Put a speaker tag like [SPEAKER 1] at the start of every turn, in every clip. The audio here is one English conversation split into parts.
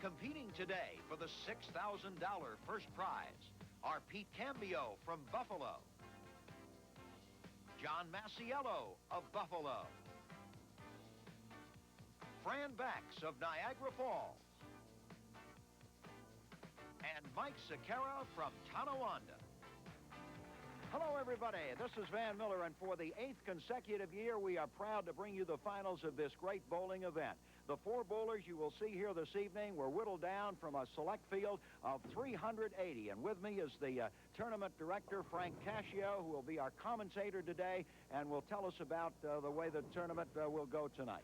[SPEAKER 1] Competing today for the $6,000 first prize are Pete Cambio from Buffalo, John Masiello of Buffalo, Fran Bax of Niagara Falls, and Mike Sequeira from Tonawanda. Hello, everybody. This is Van Miller, and for the 8th consecutive year, we are proud to bring you the finals of this great bowling event. The 4 bowlers you will see here this evening were whittled down from a select field of 380. And with me is the tournament director, Frank Cascio, who will be our commentator today and will tell us about the way the tournament will go tonight.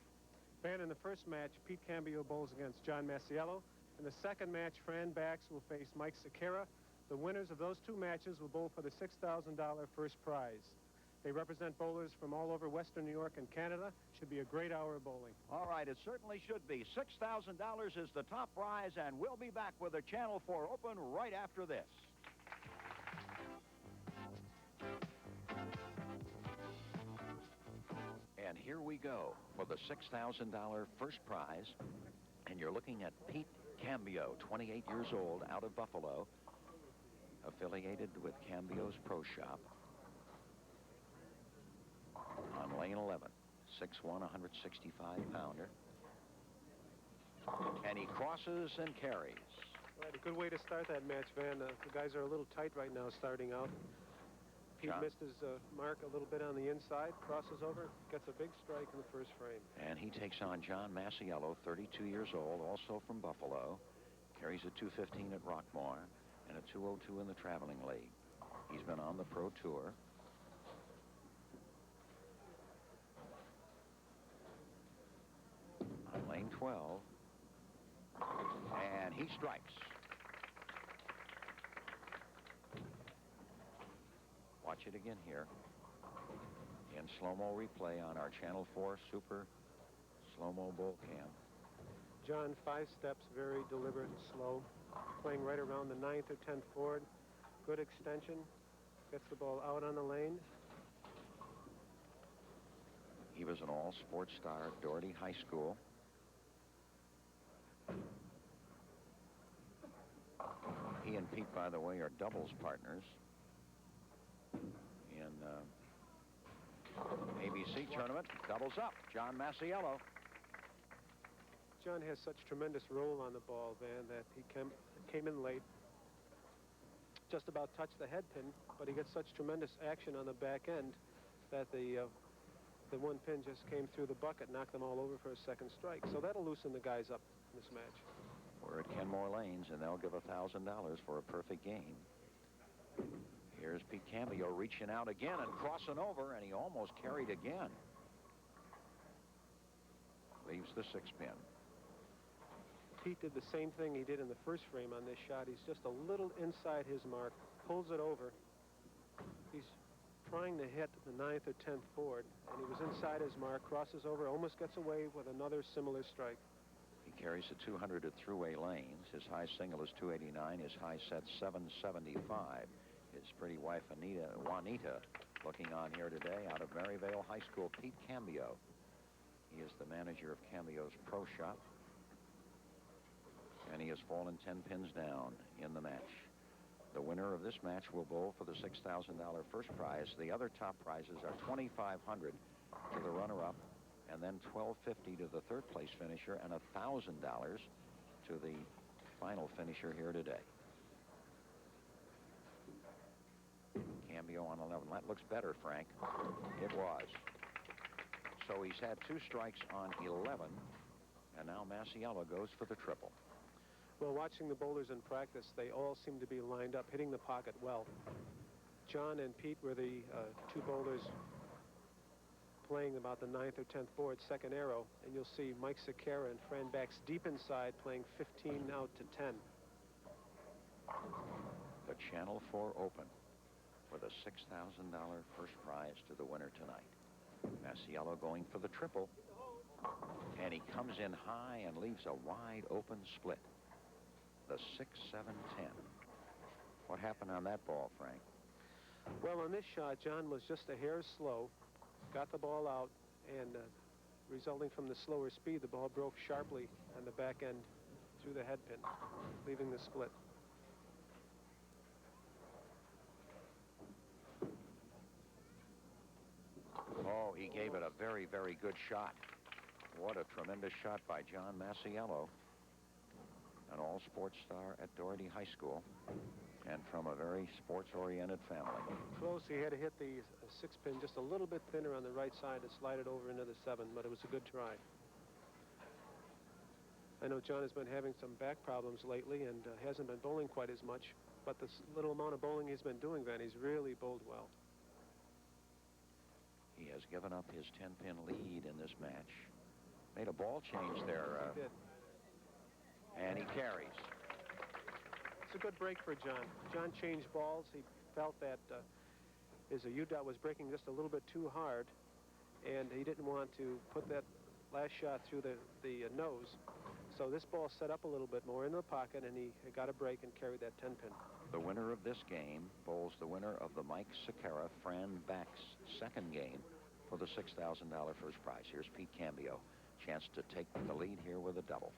[SPEAKER 2] Van, in the first match, Pete Cambio bowls against John Masiello. In the second match, Fran Bax will face Mike Sequeira. The winners of those 2 matches will bowl for the $6,000 first prize. They represent bowlers from all over Western New York and Canada. Should be a great hour of bowling.
[SPEAKER 1] All right, it certainly should be. $6,000 is the top prize, and we'll be back with the Channel 4 Open right after this. And here we go for the $6,000 first prize. And you're looking at Pete Cambio, 28 years old, out of Buffalo, affiliated with Cambio's Pro Shop. On lane 11, 6'1", 165-pounder. And he crosses and carries.
[SPEAKER 2] Right, a good way to start that match, Van. The guys are a little tight right now starting out. Pete missed his mark a little bit on the inside, crosses over, gets a big strike in the first frame.
[SPEAKER 1] And he takes on John Masiello, 32 years old, also from Buffalo. Carries a 215 at Rockmore and a 202 in the Traveling League. He's been on the Pro Tour. On lane 12. And he strikes. Watch it again here in slow-mo replay on our Channel 4 Super Slow-Mo Bull Cam.
[SPEAKER 2] John, 5 steps, very deliberate and slow, playing right around the 9th or 10th forward. Good extension, gets the ball out on the lane.
[SPEAKER 1] He was an all-sports star at Doherty High School. He and Pete, by the way, are doubles partners in ABC tournament. Doubles up, John Masiello.
[SPEAKER 2] John has such tremendous roll on the ball, Van, that he came in late, just about touched the head pin, but he gets such tremendous action on the back end that the one pin just came through the bucket, knocked them all over for a second strike. So that'll loosen the guys up in this match.
[SPEAKER 1] We're at Kenmore Lanes, and they'll give $1,000 for a perfect game. Here's Pete Cambio reaching out again and crossing over, and he almost carried again. Leaves the 6-pin.
[SPEAKER 2] Pete did the same thing he did in the first frame on this shot. He's just a little inside his mark, pulls it over. He's trying to hit the 9th or 10th forward, and he was inside his mark, crosses over, almost gets away with another similar strike.
[SPEAKER 1] He carries a 200 at Thruway Lanes. His high single is 289. His high set 775. His pretty wife Juanita looking on here today out of Maryvale High School. Pete Cambio. He is the manager of Cambio's Pro Shop. And he has fallen 10 pins down in the match. The winner of this match will bowl for the $6,000 first prize. The other top prizes are $2,500 to the runner-up, and then $1,250 to the third-place finisher, and $1,000 to the final finisher here today. Cambio on 11. That looks better, Frank. It was. So he's had 2 strikes on 11, and now Masiello goes for the triple.
[SPEAKER 2] Well, watching the bowlers in practice, they all seem to be lined up, hitting the pocket well. John and Pete were the 2 bowlers playing about the 9th or 10th forward, second arrow, and you'll see Mike Sequeira and Fran Bax deep inside playing 15 out to 10.
[SPEAKER 1] The Channel 4 Open for the $6,000 first prize to the winner tonight. Masiello going for the triple, and he comes in high and leaves a wide open split. The 6-7-10. What happened on that ball, Frank?
[SPEAKER 2] Well, on this shot, John was just a hair slow, got the ball out, and resulting from the slower speed, the ball broke sharply on the back end through the head pin, leaving the split.
[SPEAKER 1] Oh, he gave it a very, very good shot. What a tremendous shot by John Masiello, an all-sports star at Doherty High School, and from a very sports-oriented family.
[SPEAKER 2] Close. He had to hit the 6-pin just a little bit thinner on the right side to slide it over into the 7, but it was a good try. I know John has been having some back problems lately and hasn't been bowling quite as much, but this little amount of bowling he's been doing, Van, he's really bowled well.
[SPEAKER 1] He has given up his 10-pin lead in this match. Made a ball change there.
[SPEAKER 2] He did.
[SPEAKER 1] And he carries.
[SPEAKER 2] It's a good break for John. John changed balls. He felt that his U-dot was breaking just a little bit too hard, and he didn't want to put that last shot through the nose. So this ball set up a little bit more in the pocket, and he got a break and carried that 10-pin.
[SPEAKER 1] The winner of this game bowls the winner of the Mike Sequeira Fran Bax second game for the $6,000 first prize. Here's Pete Cambio. Chance to take the lead here with a double.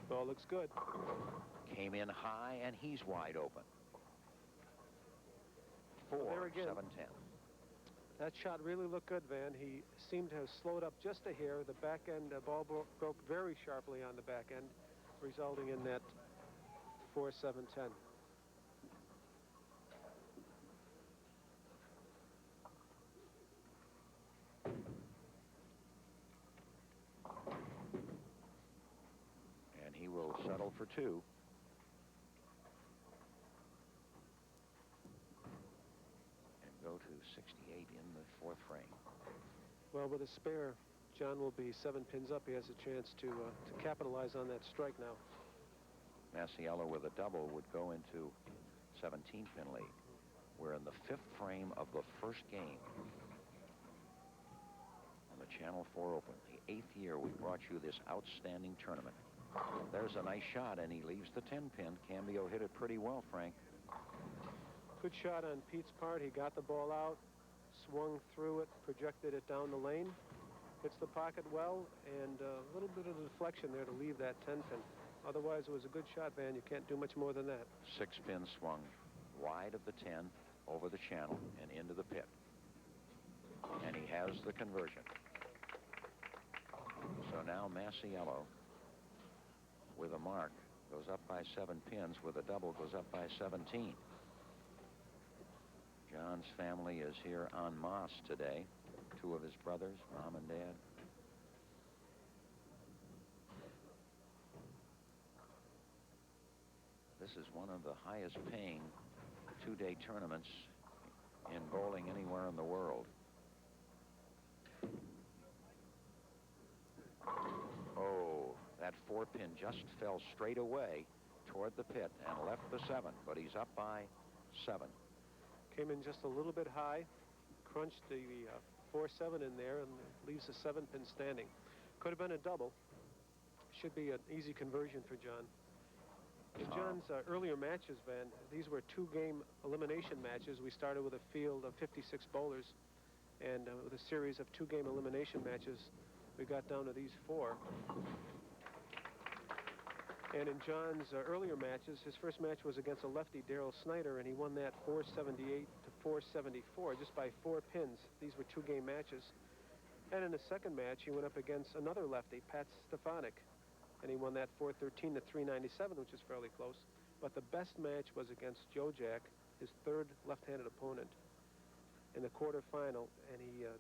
[SPEAKER 2] Ball looks good.
[SPEAKER 1] Came in high, and he's wide open.
[SPEAKER 2] Well, there again.
[SPEAKER 1] 4-7-10.
[SPEAKER 2] That shot really looked good, Van. He seemed to have slowed up just a hair. The back end ball broke very sharply on the back end, resulting in that 4-7-10.
[SPEAKER 1] And he will settle for 2. Go to 68 in the 4th frame.
[SPEAKER 2] Well, with a spare, John will be 7 pins up. He has a chance to capitalize on that strike now.
[SPEAKER 1] Masiello with a double would go into 17-pin lead. We're in the 5th frame of the first game on the Channel 4 Open. The 8th year we brought you this outstanding tournament. There's a nice shot, and he leaves the 10-pin. Cambio hit it pretty well, Frank.
[SPEAKER 2] Good shot on Pete's part. He got the ball out, swung through it, projected it down the lane, hits the pocket well, and a little bit of deflection there to leave that 10-pin. Otherwise, it was a good shot, Van. You can't do much more than that.
[SPEAKER 1] 6-pin swung wide of the 10, over the channel, and into the pit. And he has the conversion. So now Masiello, with a mark, goes up by 7 pins. With a double, goes up by 17. John's family is here en masse today. 2 of his brothers, Mom and Dad. This is one of the highest paying 2-day tournaments in bowling anywhere in the world. Oh, that 4-pin just fell straight away toward the pit and left the 7, but he's up by 7.
[SPEAKER 2] Came in just a little bit high, crunched the 4-7 in there, and leaves the 7-pin standing. Could have been a double. Should be an easy conversion for John. In John's earlier matches, Van, these were 2-game elimination matches. We started with a field of 56 bowlers, and with a series of 2-game elimination matches, we got down to these 4. And in John's earlier matches, his first match was against a lefty, Darrell Snyder, and he won that 478 to 474 just by 4 pins. These were 2-game matches. And in the second match, he went up against another lefty, Pat Stefanik, and he won that 413 to 397, which is fairly close. But the best match was against Joe Jack, his third left-handed opponent, in the quarterfinal, and he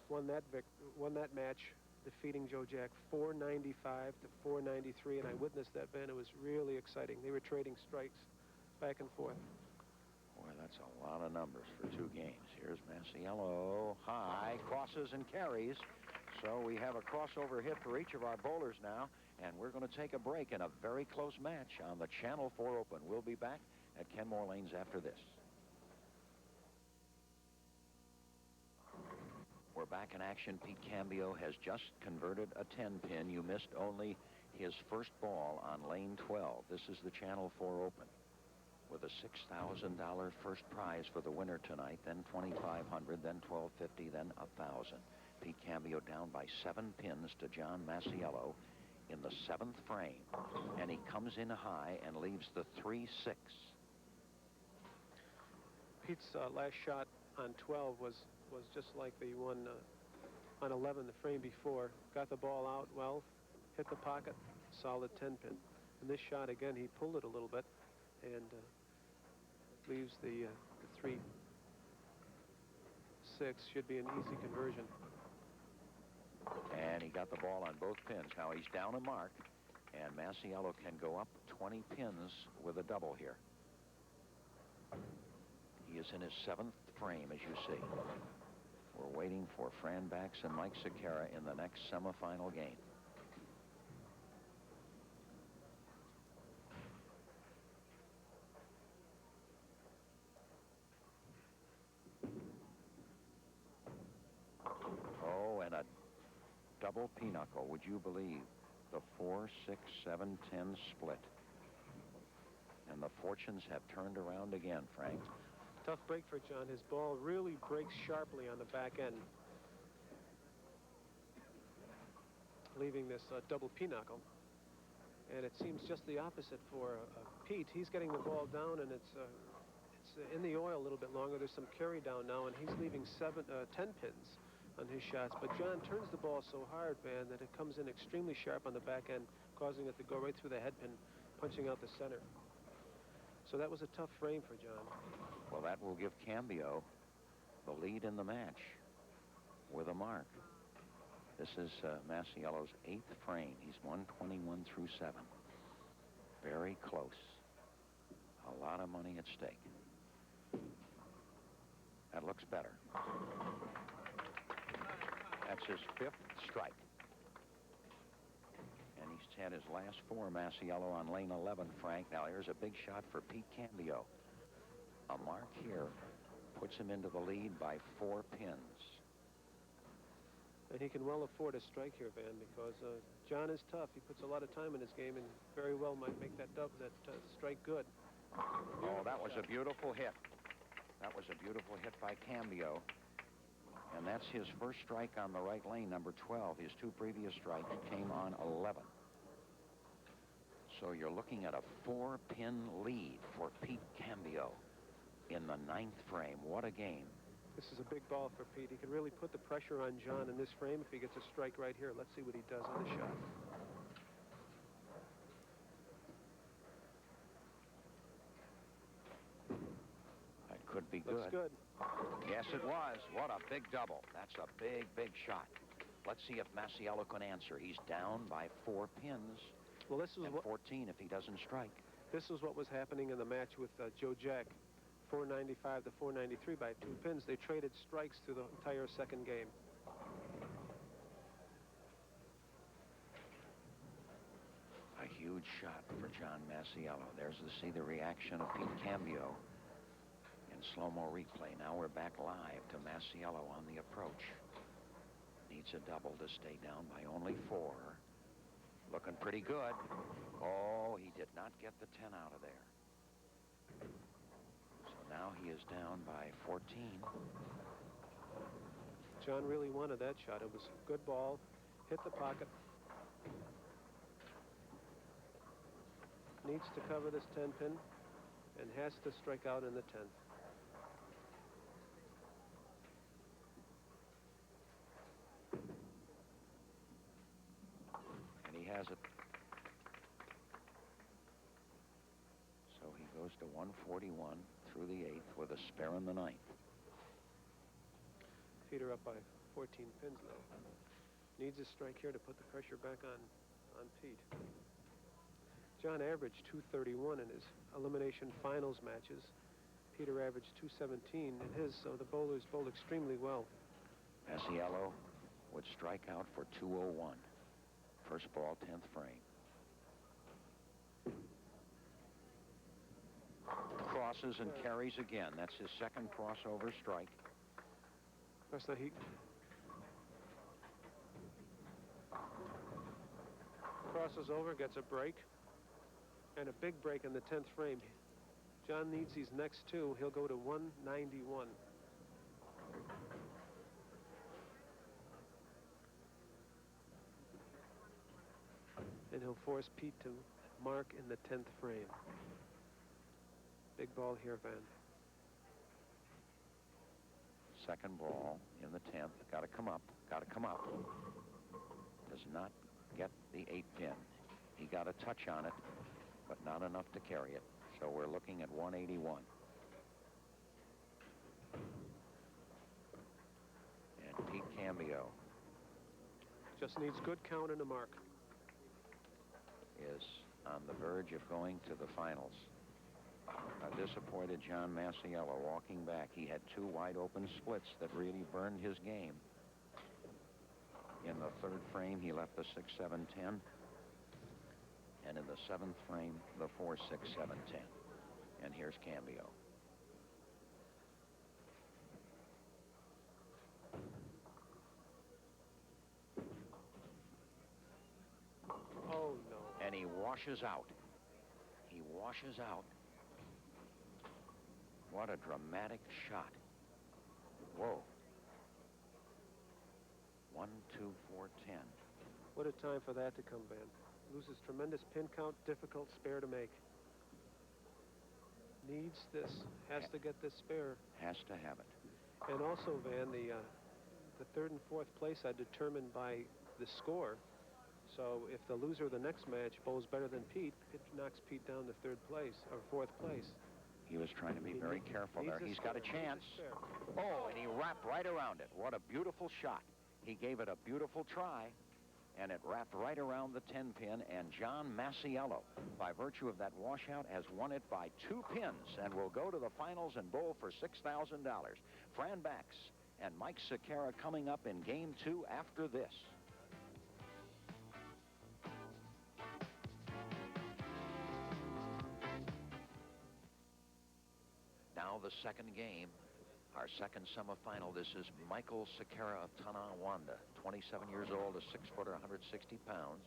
[SPEAKER 2] won that match, defeating Joe Jack 495 to 493, and I witnessed that, Ben. It was really exciting. They were trading strikes back and forth.
[SPEAKER 1] Boy, that's a lot of numbers for 2 games. Here's Masiello, high, crosses and carries. So we have a crossover hit for each of our bowlers now, and we're going to take a break in a very close match on the Channel 4 Open. We'll be back at Kenmore Lanes after this. We're back in action. Pete Cambio has just converted a 10-pin. You missed only his first ball on lane 12. This is the Channel 4 Open with a $6,000 first prize for the winner tonight, then $2,500, then $1,250, then $1,000. Pete Cambio down by 7 pins to John Masiello in the 7th frame, and he comes in high and leaves the 3-6.
[SPEAKER 2] Pete's last shot on 12 was just like the one on 11 the frame before. Got the ball out well, hit the pocket, solid 10-pin. And this shot, again, he pulled it a little bit and leaves the 3-6. Should be an easy conversion.
[SPEAKER 1] And he got the ball on both pins. Now he's down a mark, and Masiello can go up 20 pins with a double here. He is in his 7th frame, as you see. We're waiting for Fran Bax and Mike Sequeira in the next semifinal game. Oh, and a double pinochle. Would you believe? The 4, 6, 7, 10 split. And the fortunes have turned around again, Frank.
[SPEAKER 2] Tough break for John. His ball really breaks sharply on the back end, leaving this double pinochle. And it seems just the opposite for Pete. He's getting the ball down, and it's in the oil a little bit longer. There's some carry down now, and he's leaving 10 pins on his shots. But John turns the ball so hard, Van, that it comes in extremely sharp on the back end, causing it to go right through the head pin, punching out the center. So that was a tough frame for John.
[SPEAKER 1] Well, that will give Cambio the lead in the match with a mark. This is Masiello's 8th frame. He's 121 through 7. Very close. A lot of money at stake. That looks better. That's his 5th strike. And he's had his last 4, Masiello, on lane 11, Frank. Now here's a big shot for Pete Cambio. A mark here puts him into the lead by 4 pins.
[SPEAKER 2] And he can well afford a strike here, Van, because John is tough. He puts a lot of time in his game and very well might make that strike good.
[SPEAKER 1] Oh, that was a beautiful hit. That was a beautiful hit by Cambio. And that's his first strike on the right lane, number 12. His 2 previous strikes came on 11. So you're looking at a 4-pin lead for Pete Cambio in the 9th frame. What a game.
[SPEAKER 2] This is a big ball for Pete. He can really put the pressure on John in this frame if he gets a strike right here. Let's see what he does on the shot.
[SPEAKER 1] That could be good.
[SPEAKER 2] Looks good.
[SPEAKER 1] Yes, it was. What a big double. That's a big, big shot. Let's see if Masiello can answer. He's down by 4 pins.
[SPEAKER 2] Well, this is
[SPEAKER 1] and 14 if he doesn't strike.
[SPEAKER 2] This is what was happening in the match with Joe Jack. 495 to 493 by 2 pins. They traded strikes through the entire second game.
[SPEAKER 1] A huge shot for John Masiello. There's to see the reaction of Pete Cambio in slow-mo replay. Now we're back live to Masiello on the approach. Needs a double to stay down by only 4. Looking pretty good. Oh, he did not get the 10 out of there. So now he is down by 14.
[SPEAKER 2] John really wanted that shot. It was a good ball. Hit the pocket. Needs to cover this 10-pin and has to strike out in the 10th.
[SPEAKER 1] Has it. So he goes to 141 through the 8th with a spare in the 9th.
[SPEAKER 2] Pete are up by 14 pins now. Needs a strike here to put the pressure back on Pete. John averaged 231 in his elimination finals matches. Peter averaged 217 in his, so the bowlers bowled extremely well.
[SPEAKER 1] Masiello would strike out for 201. First ball, 10th frame. Crosses and carries again. That's his second crossover strike.
[SPEAKER 2] That's the heat. Crosses over, gets a break. And a big break in the 10th frame. John needs these next 2. He'll go to 191. he'll force Pete to mark in the 10th frame. Big ball here, Van.
[SPEAKER 3] Second ball in the 10th. Got to come up. Got to come up. Does not get the 8 pin. He got a touch on it, but not enough to carry it. So we're looking at 181. And Pete Cambio
[SPEAKER 2] just needs good count and a mark.
[SPEAKER 3] Is on the verge of going to the finals. A disappointed John Masiello walking back. He had 2 wide open splits that really burned his game. In the 3rd frame, he left the 6-7-10. And in the 7th frame, the 4-6-7-10. And here's Cambio.
[SPEAKER 2] Oh, no.
[SPEAKER 3] And he washes out. He washes out. What a dramatic shot. Whoa. 1, 2, 4, 10.
[SPEAKER 2] What a time for that to come, Van. Loses tremendous pin count, difficult spare to make. Needs this, has to get this spare.
[SPEAKER 3] Has to have it.
[SPEAKER 2] And also, Van, the 3rd and 4th place are determined by the score. So if the loser of the next match bowls better than Pete, it knocks Pete down to 3rd place or 4th place.
[SPEAKER 3] He was trying to be very careful there. He's got a chance. Oh, and he wrapped right around it. What a beautiful shot. He gave it a beautiful try, and it wrapped right around the 10 pin, and John Masiello, by virtue of that washout, has won it by 2 pins and will go to the finals and bowl for $6,000. Fran Bax and Mike Sequeira coming up in Game 2 after this. Now the second game, our second semifinal. This is Michael Sequeira of Tonawanda, 27 years old, a 6-footer, 160 pounds,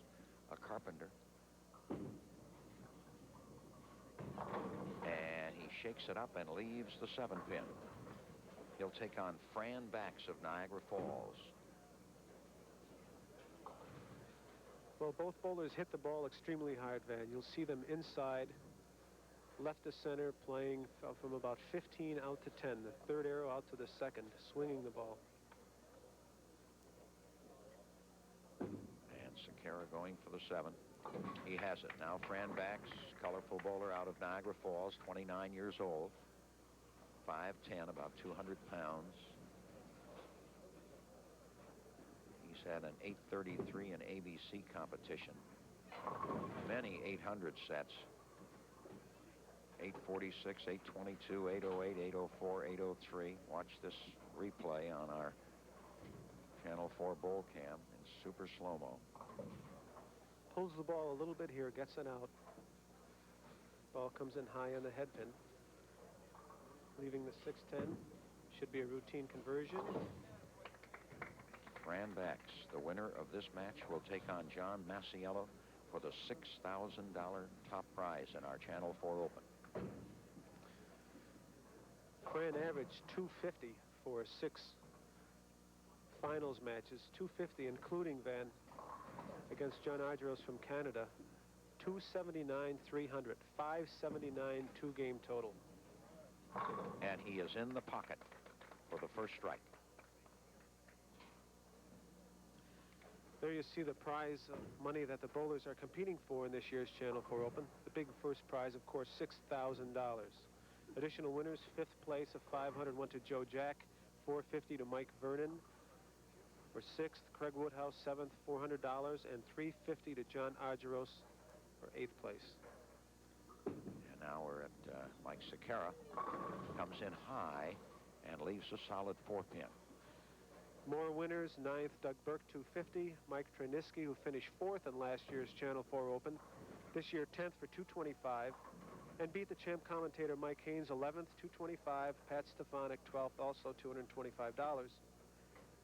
[SPEAKER 3] a carpenter. And he shakes it up and leaves the 7 pin. He'll take on Fran Bax of Niagara Falls.
[SPEAKER 2] Well, both bowlers hit the ball extremely hard, Van. You'll see them inside, left to center, playing from about 15 out to 10. The 3rd arrow out to the 2nd, swinging the ball.
[SPEAKER 3] And Sequeira going for the 7. He has it. Now Fran Bax, colorful bowler out of Niagara Falls, 29 years old, 5'10", about 200 pounds. He's had an 833 in ABC competition. Many 800 sets. 846, 822, 808, 804, 803. Watch this replay on our Channel 4 Bowl Cam in super slow-mo.
[SPEAKER 2] Pulls the ball a little bit here, gets it out. Ball comes in high on the head pin. Leaving the 6-10. Should be a routine conversion.
[SPEAKER 3] Fran Bax, the winner of this match, will take on John Masiello for the $6,000 top prize in our Channel 4 Open.
[SPEAKER 2] Fran averaged 250 for 6 finals matches. 250, including, Van, against John Argyros from Canada. 279, 300. 579 2-game total.
[SPEAKER 3] And he is in the pocket for the first strike.
[SPEAKER 2] There you see the prize money that the bowlers are competing for in this year's Channel 4 Open. The big first prize, of course, $6,000. Additional winners: 5th place of $500 went to Joe Jack, $450 to Mike Vernon. For 6th, Craig Woodhouse, 7th, $400, and $350 to John Argyros for 8th place.
[SPEAKER 3] And now we're at Mike Sequeira. Comes in high and leaves a solid 4 pin.
[SPEAKER 2] More winners: 9th, Doug Burke, $250. Mike Treniski, who finished 4th in last year's Channel 4 Open. This year, 10th for $225. And beat the champ commentator Mike Haynes, 11th, $225. Pat Stefanik, 12th, also $225.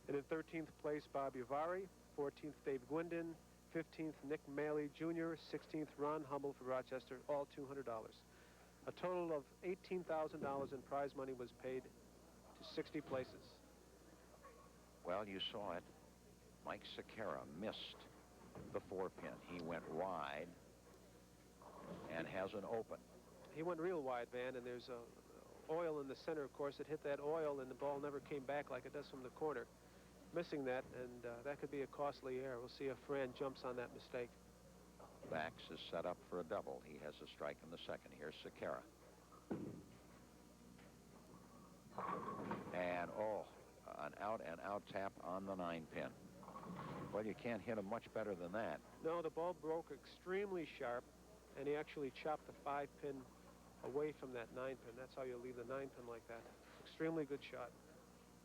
[SPEAKER 2] And in 13th place, Bob Uvari. 14th, Dave Gwindon. 15th, Nick Maley Jr. 16th, Ron Hummel for Rochester, all $200. A total of $18,000 in prize money was paid to 60 places.
[SPEAKER 3] Well, you saw it. Mike Sequeira missed the 4-pin. He went wide and has an open.
[SPEAKER 2] He went real wide, Van, and there's oil in the center, of course. It hit that oil, and the ball never came back like it does from the corner. Missing that, and that could be a costly error. We'll see if Fran jumps on that mistake.
[SPEAKER 3] Bax is set up for a double. He has a strike in the second. Here's Sequeira. And, oh, an out-and-out tap on the 9-pin. Well, you can't hit him much better than that.
[SPEAKER 2] No, the ball broke extremely sharp, and he actually chopped the 5-pin away from that 9-pin. That's how you leave the 9-pin like that. Extremely good shot.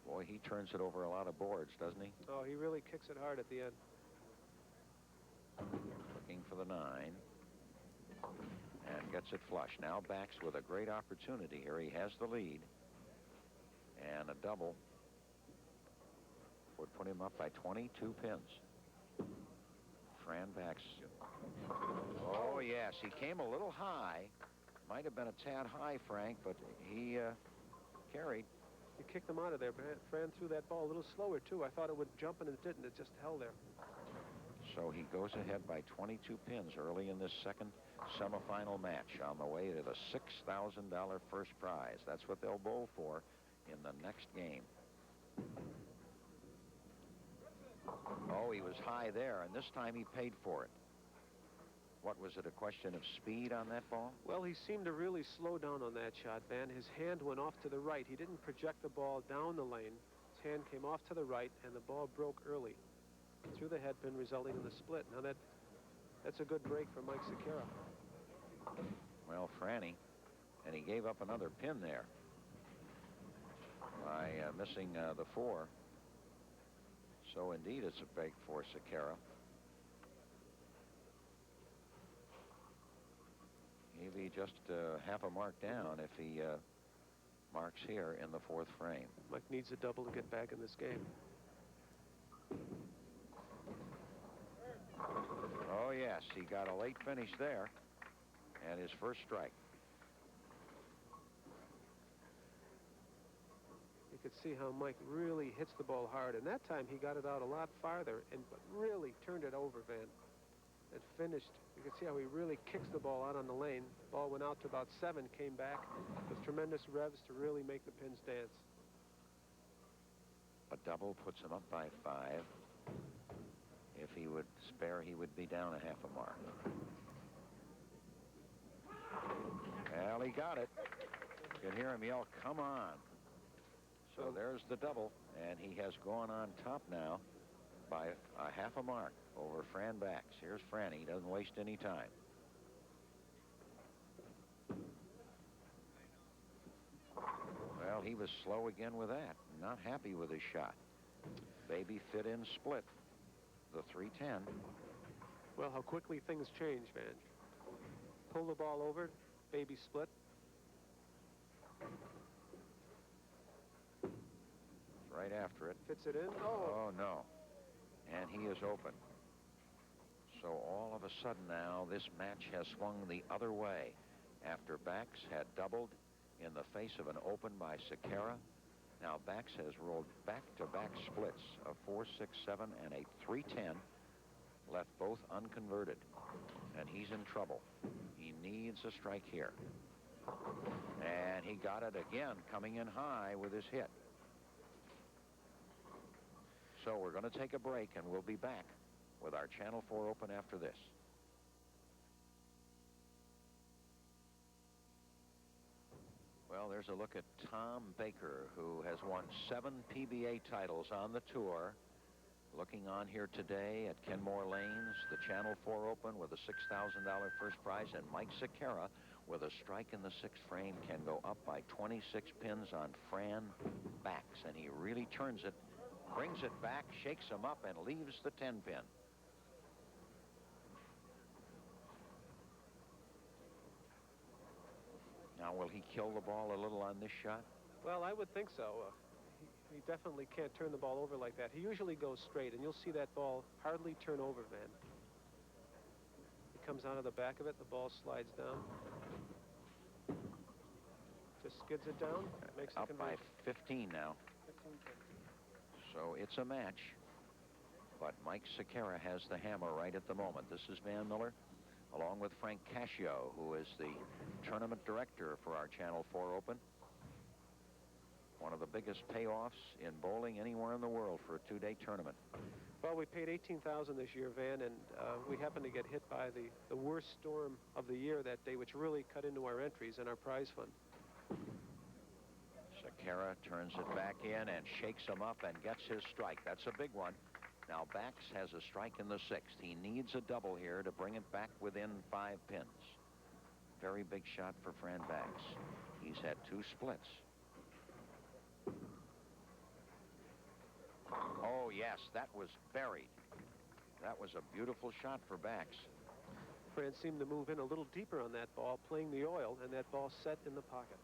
[SPEAKER 3] Boy, he turns it over a lot of boards, doesn't he?
[SPEAKER 2] Oh, he really kicks it hard at the end.
[SPEAKER 3] Looking for the 9. And gets it flush. Now Bax with a great opportunity here. He has the lead. And a double would put him up by 22 pins. Fran Bax. Oh, yes. He came a little high. Might have been a tad high, Frank, but he carried.
[SPEAKER 2] You kicked him out of there. Fran threw that ball a little slower, too. I thought it would jump, and it didn't. It just held there.
[SPEAKER 3] So he goes ahead by 22 pins early in this second semifinal match on the way to the $6,000 first prize. That's what they'll bowl for in the next game. Oh, he was high there, and this time he paid for it. What was it, a question of speed on that ball?
[SPEAKER 2] Well, he seemed to really slow down on that shot, Van. His hand went off to the right. He didn't project the ball down the lane. His hand came off to the right, and the ball broke early through the head pin, resulting in the split. Now that's a good break for Mike Sequeira.
[SPEAKER 3] Well, Franny, and he gave up another pin there by missing the 4. So indeed, it's a break for Sequeira. Maybe just half a mark down if he marks here in the 4th frame.
[SPEAKER 2] Mike needs a double to get back in this game.
[SPEAKER 3] Oh, yes, he got a late finish there, and his first strike.
[SPEAKER 2] You could see how Mike really hits the ball hard, and that time he got it out a lot farther and really turned it over, Van. It finished. You can see how he really kicks the ball out on the lane. Ball went out to about 7, came back with tremendous revs to really make the pins dance.
[SPEAKER 3] A double puts him up by 5. If he would spare, he would be down a half a mark. Well, he got it. You can hear him yell, "Come on." So there's the double, and he has gone on top now by a half a mark over Fran Bax. Here's Franny. He doesn't waste any time. Well, he was slow again with that. Not happy with his shot. Baby fit in split. The 310.
[SPEAKER 2] Well, how quickly things change, Van. Pull the ball over, baby split.
[SPEAKER 3] Right after it.
[SPEAKER 2] Fits it in.
[SPEAKER 3] Oh, no. And he is open. So all of a sudden now, this match has swung the other way. After Bax had doubled in the face of an open by Sequeira, now Bax has rolled back-to-back splits of 4, 6, 7, and a 310, left both unconverted, and he's in trouble. He needs a strike here. And he got it again, coming in high with his hit. So we're going to take a break, and we'll be back with our Channel 4 Open after this. Well, there's a look at Tom Baker, who has won 7 PBA titles on the tour. Looking on here today at Kenmore Lanes, the Channel 4 Open with a $6,000 first prize, and Mike Sequeira with a strike in the 6th frame can go up by 26 pins on Fran Bax, and he really turns it, brings it back, shakes him up, and leaves the 10-pin. Now, will he kill the ball a little on this shot?
[SPEAKER 2] Well, I would think so. He definitely can't turn the ball over like that. He usually goes straight, and you'll see that ball hardly turn over, Van. He comes out of the back of it. The ball slides down. Just skids it down. Makes
[SPEAKER 3] up
[SPEAKER 2] it
[SPEAKER 3] by 15 now.
[SPEAKER 2] 15 pins.
[SPEAKER 3] So it's a match. But Mike Sequeira has the hammer right at the moment. This is Van Miller, along with Frank Cascio, who is the tournament director for our Channel 4 Open. One of the biggest payoffs in bowling anywhere in the world for a two-day tournament.
[SPEAKER 2] Well, we paid $18,000 this year, Van, and we happened to get hit by the worst storm of the year that day, which really cut into our entries and our prize fund.
[SPEAKER 3] Sequeira turns it back in and shakes him up and gets his strike. That's a big one. Now Bax has a strike in the sixth. He needs a double here to bring it back within 5 pins. Very big shot for Fran Bax. He's had 2 splits. Oh, yes, that was buried. That was a beautiful shot for Bax.
[SPEAKER 2] Fran seemed to move in a little deeper on that ball, playing the oil, and that ball set in the pocket.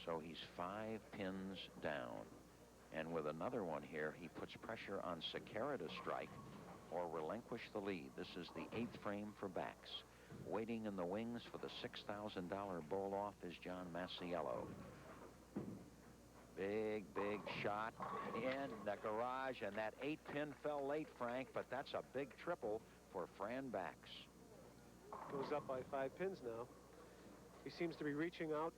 [SPEAKER 3] So he's 5 pins down. And with another one here, he puts pressure on Sequeira to strike or relinquish the lead. This is the 8th frame for Bax. Waiting in the wings for the $6,000 bowl off is John Masiello. Big, big shot in the garage, and that 8-pin fell late, Frank, but that's a big triple for Fran Bax.
[SPEAKER 2] Goes up by 5 pins now. He seems to be reaching out.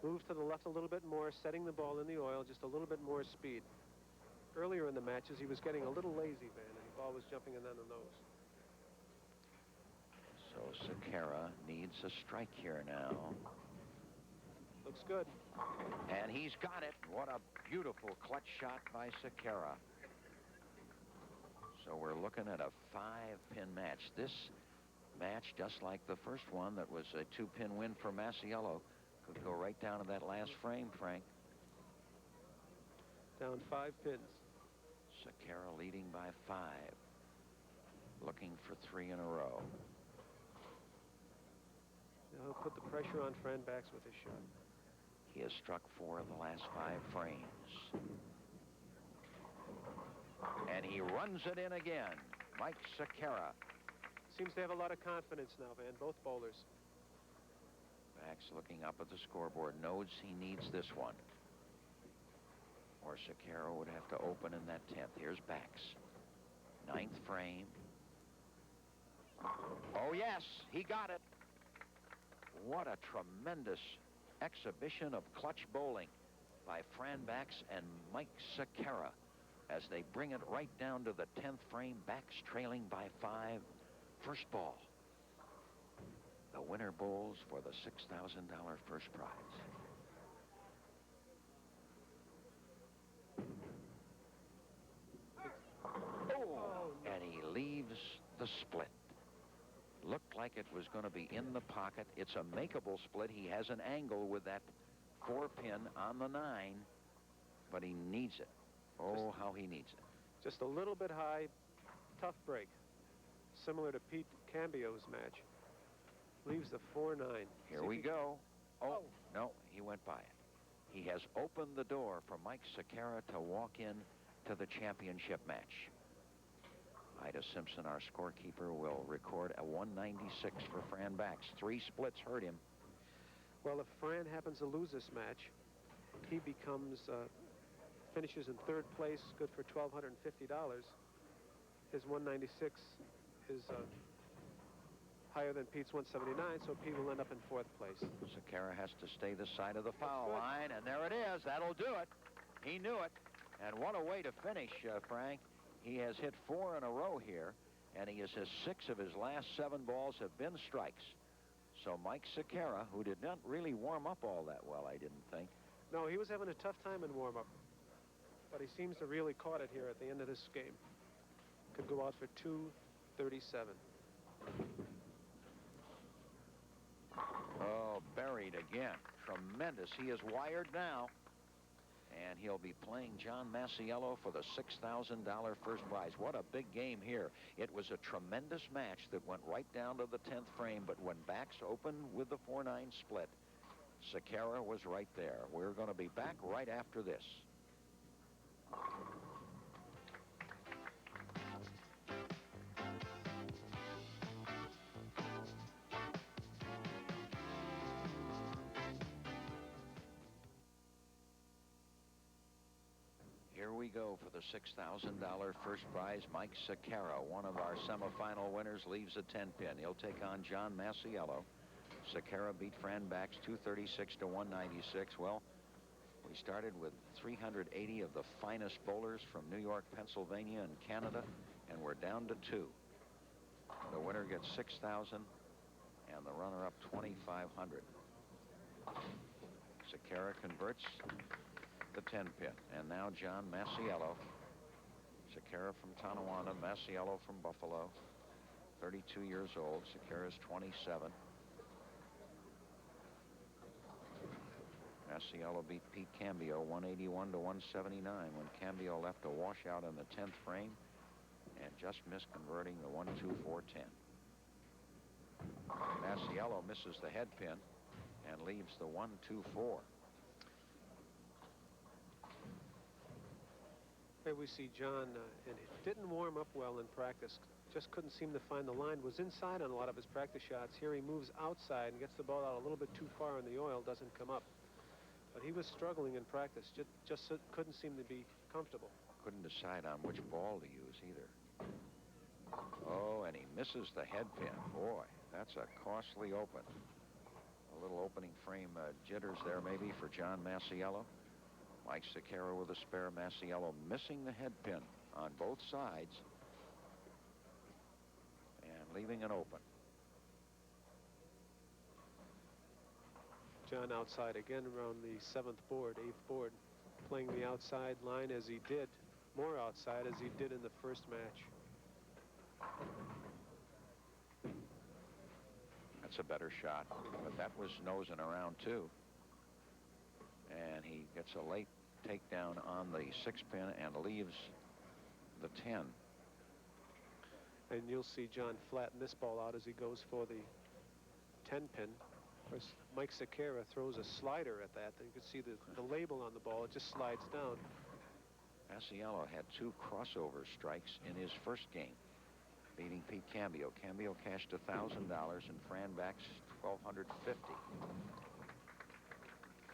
[SPEAKER 2] Moves to the left a little bit more, setting the ball in the oil, just a little bit more speed. Earlier in the matches, he was getting a little lazy, Van, and the ball was jumping in on the nose.
[SPEAKER 3] So Sequeira needs a strike here now.
[SPEAKER 2] Looks good.
[SPEAKER 3] And he's got it. What a beautiful clutch shot by Sequeira. So we're looking at a 5-pin match. This match, just like the first one that was a 2-pin win for Masiello, could go right down to that last frame, Frank.
[SPEAKER 2] Down 5 pins.
[SPEAKER 3] Sequeira leading by 5. Looking for 3 in a row.
[SPEAKER 2] Now he'll put the pressure on Fran Bax with his shot.
[SPEAKER 3] He has struck 4 of the last 5 frames. And he runs it in again. Mike Sequeira.
[SPEAKER 2] Seems to have a lot of confidence now, Van, both bowlers.
[SPEAKER 3] Bax looking up at the scoreboard, knows he needs this one. Or Sequeira would have to open in that 10th. Here's Bax. 9th frame. Oh, yes, he got it. What a tremendous exhibition of clutch bowling by Fran Bax and Mike Sequeira as they bring it right down to the 10th frame. Bax trailing by 5. First ball. The winner bowls for the $6,000 first prize. Oh, and he leaves the split. Looked like it was going to be in the pocket. It's a makeable split. He has an angle with that 4-pin on the 9, but he needs it. Oh, how he needs it.
[SPEAKER 2] Just a little bit high, tough break. Similar to Pete Cambio's match. Leaves the 4-9.
[SPEAKER 3] Here we go. Oh, no, he went by it. He has opened the door for Mike Sequeira to walk in to the championship match. Ida Simpson, our scorekeeper, will record a 196 for Fran Bax. 3 splits hurt him.
[SPEAKER 2] Well, if Fran happens to lose this match, he becomes, finishes in 3rd place, good for $1,250. His 196 is higher than Pete's 179, so Pete will end up in 4th place.
[SPEAKER 3] Sequeira has to stay this side of the foul line, and there it is. That'll do it. He knew it. And what a way to finish, Frank. He has hit 4 in a row here, and he has 6 of his last 7 balls have been strikes. So Mike Sequeira, who did not really warm up all that well, I didn't think.
[SPEAKER 2] No, he was having a tough time in warm-up, but he seems to really caught it here at the end of this game. Could go out for 237.
[SPEAKER 3] Oh, buried again. Tremendous. He is wired now. And he'll be playing John Masiello for the $6,000 first prize. What a big game here. It was a tremendous match that went right down to the 10th frame, but when Bax opened with the 4-9 split, Sequeira was right there. We're going to be back right after this. we go for the $6,000 first prize. Mike Sakara, one of our semifinal winners, leaves a 10-pin. He'll take on John Masiello. Sakara beat Fran Bax 236 to 196. Well, we started with 380 of the finest bowlers from New York, Pennsylvania, and Canada, and we're down to 2. The winner gets $6,000, and the runner-up $2,500. Sakara converts the 10-pin, and now John Masiello. Sakara from Tonawanda, Masiello from Buffalo. 32 years old. Sakara's 27. Masiello beat Pete Cambio 181 to 179 when Cambio left a washout in the 10th frame and just missed converting the 1-2-4-10. Masiello misses the head pin and leaves the 1-2-4.
[SPEAKER 2] Here we see John, and it didn't warm up well in practice. Just couldn't seem to find the line. Was inside on a lot of his practice shots. Here he moves outside and gets the ball out a little bit too far in the oil. Doesn't come up. But he was struggling in practice. Just couldn't seem to be comfortable.
[SPEAKER 3] Couldn't decide on which ball to use either. Oh, and he misses the head pin. Boy, that's a costly open. A little opening frame jitters there maybe for John Masiello. Mike Sakara with a spare. Masiello missing the head pin on both sides and leaving it open.
[SPEAKER 2] John outside again around the 7th board, 8th board, playing the outside line as he did, more outside as he did in the first match.
[SPEAKER 3] That's a better shot, but that was nosing around too. And he gets a late takedown on the 6-pin and leaves the 10.
[SPEAKER 2] And you'll see John flatten this ball out as he goes for the 10-pin. Of course, Mike Sakara throws a slider at that. You can see the label on the ball. It just slides down.
[SPEAKER 3] Masiello had 2 crossover strikes in his first game, beating Pete Cambio. Cambio cashed $1,000 and Fran Bax $1,250.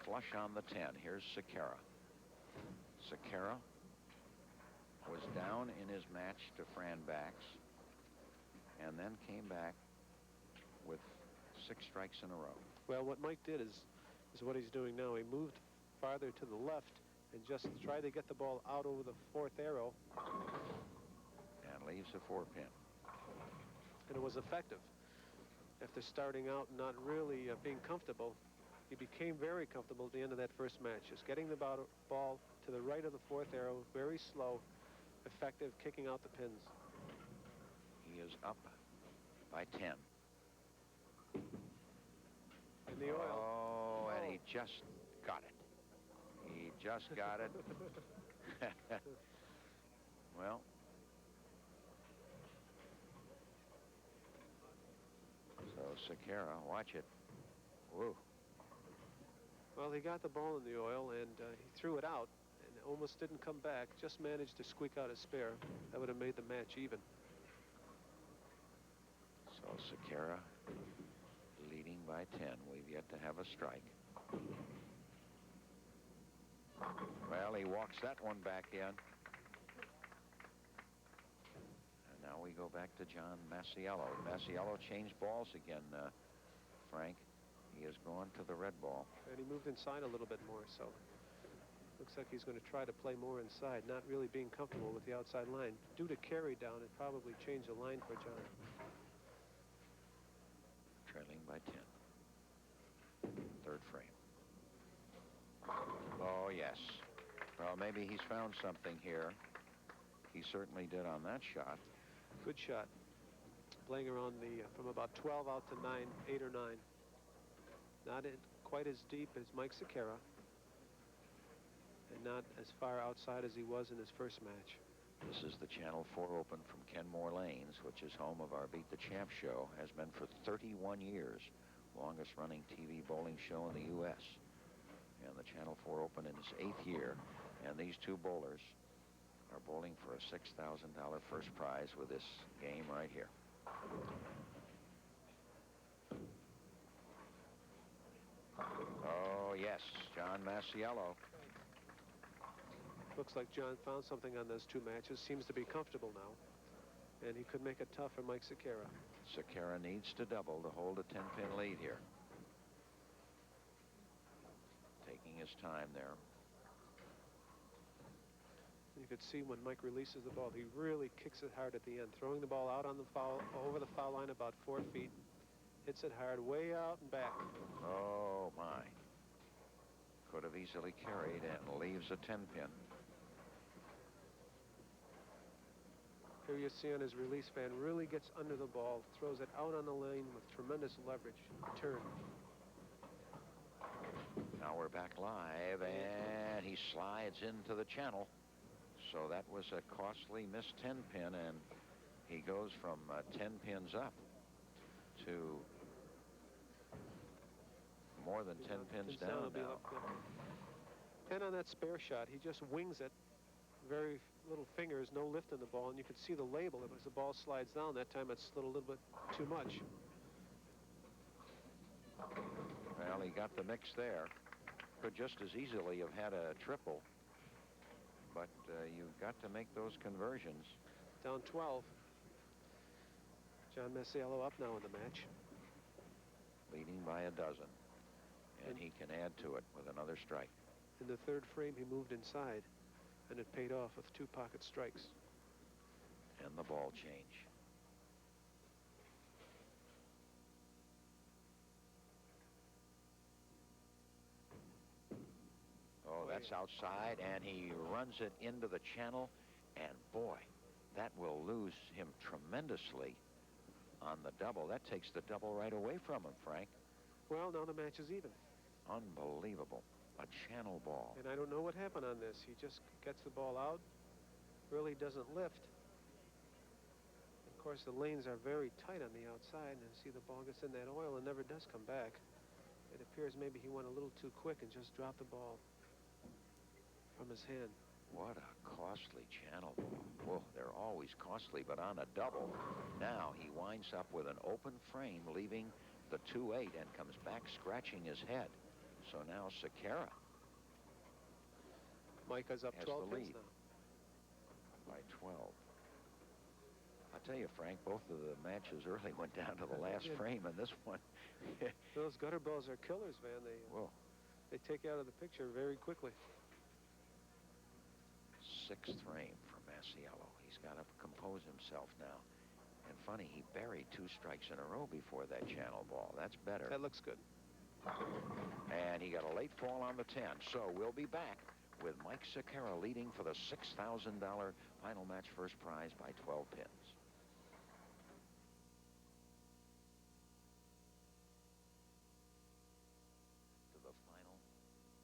[SPEAKER 3] Flush on the 10. Here's Sakara. Sakara was down in his match to Fran Bax and then came back with 6 strikes in a row.
[SPEAKER 2] Well, what Mike did is what he's doing now. He moved farther to the left and just tried to get the ball out over the 4th arrow.
[SPEAKER 3] And leaves a 4-pin.
[SPEAKER 2] And it was effective. After starting out not really being comfortable, he became very comfortable at the end of that first match. Just getting the ball to the right of the 4th arrow, very slow, effective, kicking out the pins.
[SPEAKER 3] He is up by 10.
[SPEAKER 2] In the oil.
[SPEAKER 3] Oh, and he just got it. He just got it. Well, so Sakara, watch it. Whoa.
[SPEAKER 2] Well, he got the ball in the oil, and he threw it out, and almost didn't come back. Just managed to squeak out a spare. That would have made the match even.
[SPEAKER 3] So Sakara leading by 10. We've yet to have a strike. Well, he walks that one back in. And now we go back to John Masiello. Masiello changed balls again, Frank. He has gone to the red ball.
[SPEAKER 2] And he moved inside a little bit more, so looks like he's going to try to play more inside, not really being comfortable with the outside line. Due to carry down, it probably changed the line for John.
[SPEAKER 3] Trailing by 10. 3rd frame. Oh, yes. Well, maybe he's found something here. He certainly did on that shot.
[SPEAKER 2] Good shot. Playing around from about 12 out to 9, 8 or 9. Not quite as deep as Mike Sakara, and not as far outside as he was in his first match.
[SPEAKER 3] This is the Channel 4 Open from Kenmore Lanes, which is home of our Beat the Champ show. Has been for 31 years, longest running TV bowling show in the U.S. And the Channel 4 Open in its 8th year, and these 2 bowlers are bowling for a $6,000 first prize with this game right here. Oh, yes, John Masiello.
[SPEAKER 2] Looks like John found something on those two matches. Seems to be comfortable now. And he could make it tough for Mike Sequeira.
[SPEAKER 3] Sequeira needs to double to hold a 10-pin lead here. Taking his time there.
[SPEAKER 2] You could see when Mike releases the ball, he really kicks it hard at the end, throwing the ball out on the foul, over the foul line about 4 feet. Hits it hard, way out and back.
[SPEAKER 3] Oh, my. Could have easily carried and leaves a 10-pin.
[SPEAKER 2] Here you see on his release, Van really gets under the ball, throws it out on the lane with tremendous leverage. Turn.
[SPEAKER 3] Now we're back live, and he slides into the channel. So that was a costly missed 10-pin, and he goes from 10 pins up to more than 10 pins down now.
[SPEAKER 2] 10 on that spare shot. He just wings it. Very little fingers, no lift in the ball, and you can see the label. As the ball slides down, that time it slid a little bit too much.
[SPEAKER 3] Well, he got the mix there. Could just as easily have had a triple. But you've got to make those conversions.
[SPEAKER 2] Down 12. John Masiello up now in the match.
[SPEAKER 3] Leading by a dozen. And he can add to it with another strike.
[SPEAKER 2] In the third frame, he moved inside, and it paid off with 2 pocket strikes.
[SPEAKER 3] And the ball change. Oh, that's outside, and he runs it into the channel, and boy, that will lose him tremendously on the double. That takes the double right away from him, Frank.
[SPEAKER 2] Well, now the match is even.
[SPEAKER 3] Unbelievable. A channel ball.
[SPEAKER 2] And I don't know what happened on this. He just gets the ball out, really doesn't lift. Of course, the lanes are very tight on the outside, and see the ball gets in that oil and never does come back. It appears maybe he went a little too quick and just dropped the ball from his hand.
[SPEAKER 3] What a costly channel ball. Well, they're always costly, but on a double, now he winds up with an open frame, leaving the 2-8 and comes back scratching his head. So now Sequeira.
[SPEAKER 2] Mike is up 12 pins now.
[SPEAKER 3] By 12. I'll tell you, Frank, both of the matches early went down to the last frame, and this one.
[SPEAKER 2] Those gutter balls are killers, man. They take you out of the picture very quickly.
[SPEAKER 3] 6th frame for Masiello. He's got to compose himself now. And funny, he buried 2 strikes in a row before that channel ball. That's better.
[SPEAKER 2] That looks good.
[SPEAKER 3] And he got a late fall on the 10. So we'll be back with Mike Sequeira leading for the $6,000 final match first prize by 12 pins. To the final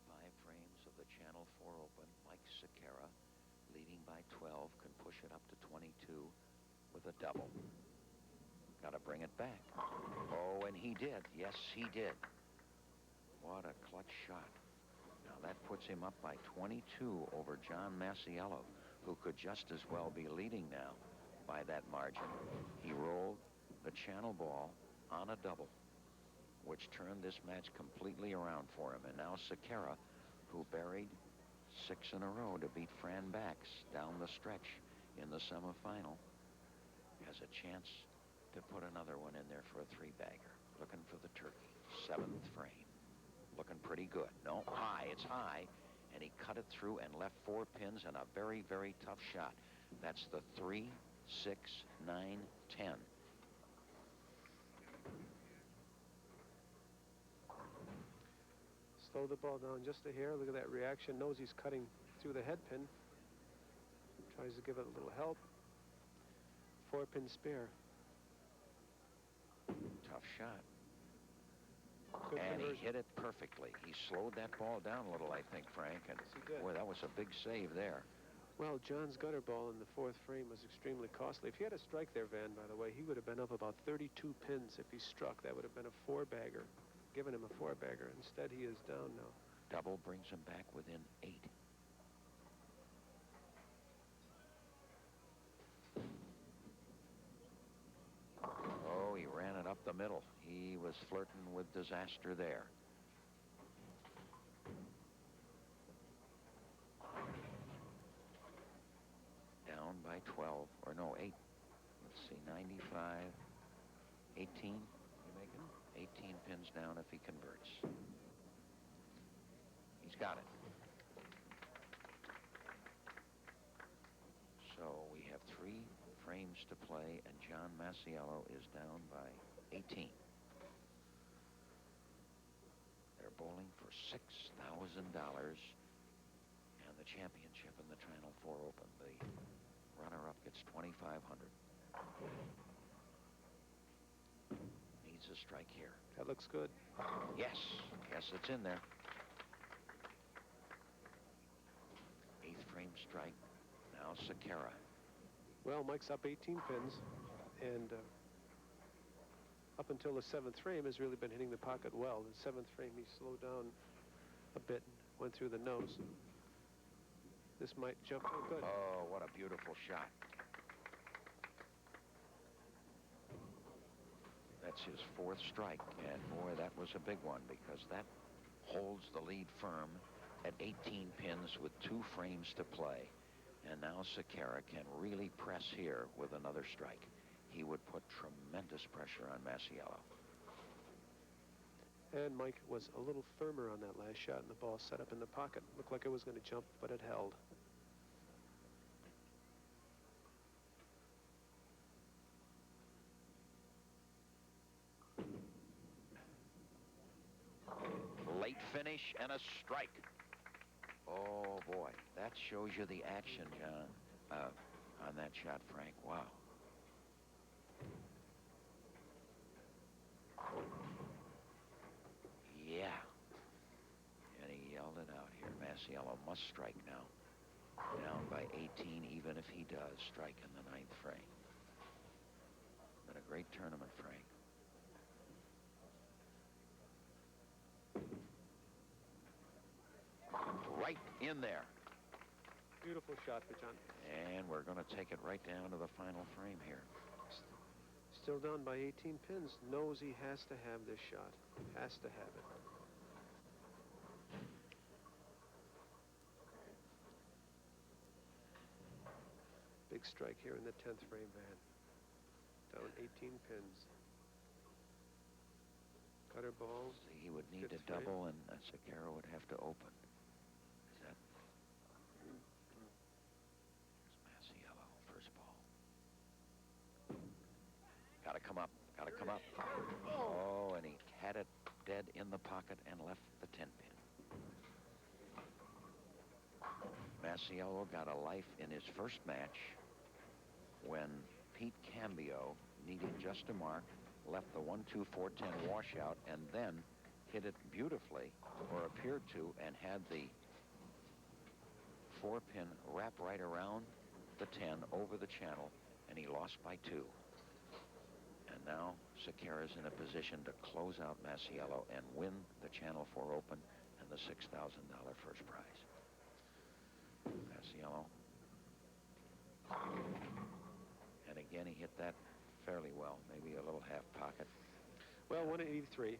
[SPEAKER 3] 5 frames of the Channel 4 Open, Mike Sequeira, leading by 12, can push it up to 22 with a double. Got to bring it back. Oh, and he did. Yes, he did. What a clutch shot. Now that puts him up by 22 over John Masiello, who could just as well be leading now by that margin. He rolled the channel ball on a double, which turned this match completely around for him. And now Sequeira, who buried 6 in a row to beat Fran Bax down the stretch in the semifinal, has a chance to put another one in there for a 3-bagger. Looking for the turkey. 7th frame. Looking pretty good. No, high. It's high. And he cut it through and left 4 pins and a very, very tough shot. That's the 3, 6, 9, 10.
[SPEAKER 2] Slow the ball down just a hair. Look at that reaction. Knows he's cutting through the head pin. Tries to give it a little help. 4-pin spare.
[SPEAKER 3] Tough shot.
[SPEAKER 2] Good
[SPEAKER 3] and
[SPEAKER 2] conversion.
[SPEAKER 3] He hit it perfectly. He slowed that ball down a little, I think, Frank. And
[SPEAKER 2] yes, he did.
[SPEAKER 3] Boy, that was a big save there.
[SPEAKER 2] Well, John's gutter ball in the 4th frame was extremely costly. If he had a strike there, Van, by the way, he would have been up about 32 pins if he struck. That would have been a 4-bagger, given him a 4-bagger. Instead, he is down now.
[SPEAKER 3] Double brings him back within 8. Oh, he ran it up the middle. He was flirting with disaster there. or no, 8. Let's see, 95, 18. You make it 18 pins down if he converts. He's got it. So we have 3 frames to play, and John Masiello is down by 18. They're bowling for $6,000 and the championship in the Channel 4 Open. The runner-up gets $2,500. Needs a strike here.
[SPEAKER 2] That looks good.
[SPEAKER 3] Yes. Yes, it's in there. 8th frame strike. Now Sekera.
[SPEAKER 2] Well, Mike's up 18 pins, and up until the 7th frame has really been hitting the pocket well. The 7th frame he slowed down a bit, went through the nose. This might jump. Oh, good.
[SPEAKER 3] Oh, what a beautiful shot. That's his 4th strike, and boy, that was a big one, because that holds the lead firm at 18 pins with 2 frames to play. And now Sekera can really press here with another strike. He would put tremendous pressure on Masiello.
[SPEAKER 2] And Mike was a little firmer on that last shot, and the ball set up in the pocket. Looked like it was going to jump, but it held.
[SPEAKER 3] Late finish and a strike. Oh, boy. That shows you the action, John, on that shot, Frank. Wow. Yeah. And he yelled it out here. Masiello must strike now. Down by 18, even if he does strike in the 9th frame. Been a great tournament, Frank. Right in there.
[SPEAKER 2] Beautiful shot for John.
[SPEAKER 3] And we're going to take it right down to the final frame here.
[SPEAKER 2] Still down by 18 pins. Knows he has to have this shot. Has to have it. Big strike here in the 10th frame, Van. Down 18 pins. Cutter ball.
[SPEAKER 3] He would need a double, and Sekera would have to open. Got to come up. Got to come up. Oh, and he had it dead in the pocket and left the 10 pin. Masiello got a life in his first match when Pete Cambio needed just a mark, left the 1-2-4-10 washout, and then hit it beautifully, or appeared to, and had the 4-pin wrap right around the 10 over the channel, and he lost by 2. And now Sekera's in a position to close out Masiello and win the Channel 4 Open and the $6,000 first prize. Masiello. And again, he hit that fairly well, maybe a little half pocket.
[SPEAKER 2] Well, 183. He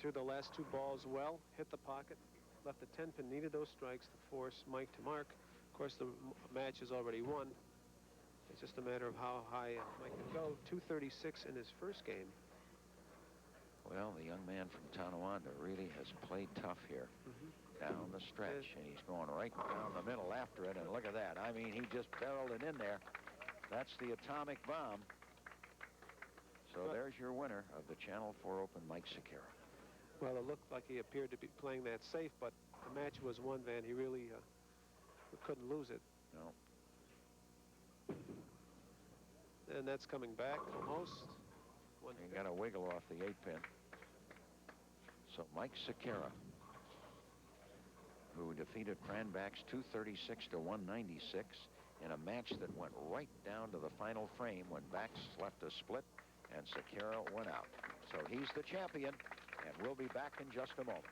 [SPEAKER 2] threw the last 2 balls well, hit the pocket, left the 10 pin, needed those strikes to force Mike to mark. Of course, the match is already won. It's just a matter of how high Mike can go. 236 in his first game.
[SPEAKER 3] Well, the young man from Tonawanda really has played tough here down the stretch, and he's going right down the middle after it, and look at that. I mean, he just barreled it in there. That's the atomic bomb. So there's your winner of the Channel 4 Open, Mike Sekera.
[SPEAKER 2] Well, it looked like he appeared to be playing that safe, but the match was won, Van. He really couldn't lose it.
[SPEAKER 3] No.
[SPEAKER 2] And that's coming back almost.
[SPEAKER 3] You got to wiggle off the 8-pin. So Mike Sekera, who defeated Cranbach's 236 to 196 in a match that went right down to the final frame when Bax left a split and Sekera went out. So he's the champion, and we'll be back in just a moment.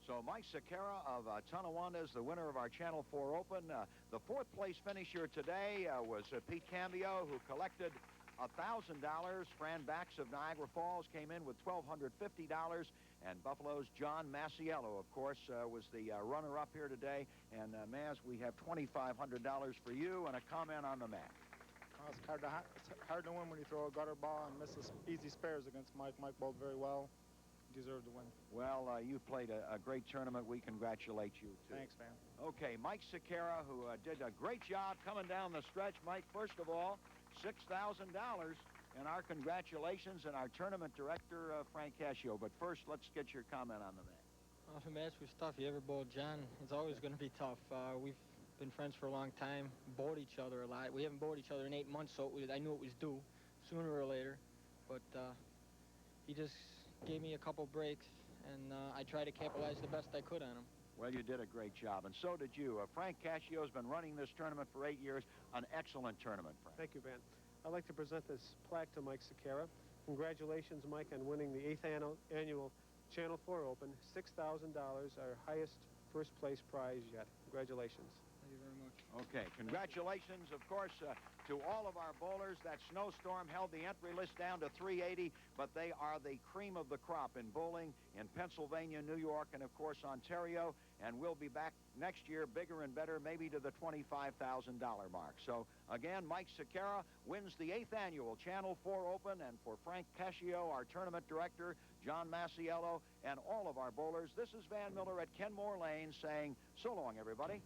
[SPEAKER 1] So Mike Sekera of Tonawanda is the winner of our Channel 4 Open. The 4th place finisher today was Pete Cambio, who collected $1,000. Fran Bax of Niagara Falls came in with $1,250. And Buffalo's John Masiello, of course, was the runner-up here today. And, Maz, we have $2,500 for you and a comment on the match.
[SPEAKER 4] It's hard to win when you throw a gutter ball and miss easy spares against Mike. Mike bowled very well. Deserved to win.
[SPEAKER 1] Well, you played a great tournament. We congratulate you, too.
[SPEAKER 4] Thanks, man.
[SPEAKER 1] Okay, Mike Sequeira, who did a great job coming down the stretch. Mike, first of all, $6,000. And our congratulations, and our tournament director, Frank Cascio. But first, let's get your comment on the match.
[SPEAKER 5] Well, the match was tough. You ever bowled John, it's always going to be tough. We've been friends for a long time, bowled each other a lot. We haven't bowled each other in 8 months, so I knew it was due sooner or later. But he just gave me a couple breaks, and I tried to capitalize the best I could on him.
[SPEAKER 1] Well, you did a great job, and so did you. Frank Cascio has been running this tournament for 8 years. An excellent tournament, Frank.
[SPEAKER 2] Thank you, Van. I'd like to present this plaque to Mike Sequeira. Congratulations, Mike, on winning the 8th annual Channel 4 Open. $6,000, our highest first-place prize yet. Congratulations.
[SPEAKER 5] Thank you very much.
[SPEAKER 1] Okay, congratulations, of course, to all of our bowlers. That snowstorm held the entry list down to 380, but they are the cream of the crop in bowling in Pennsylvania, New York, and, of course, Ontario. And we'll be back next year bigger and better, maybe to the $25,000 mark. So, again, Mike Sequeira wins the 8th annual Channel 4 Open. And for Frank Cascio, our tournament director, John Masiello, and all of our bowlers, this is Van Miller at Kenmore Lane saying so long, everybody.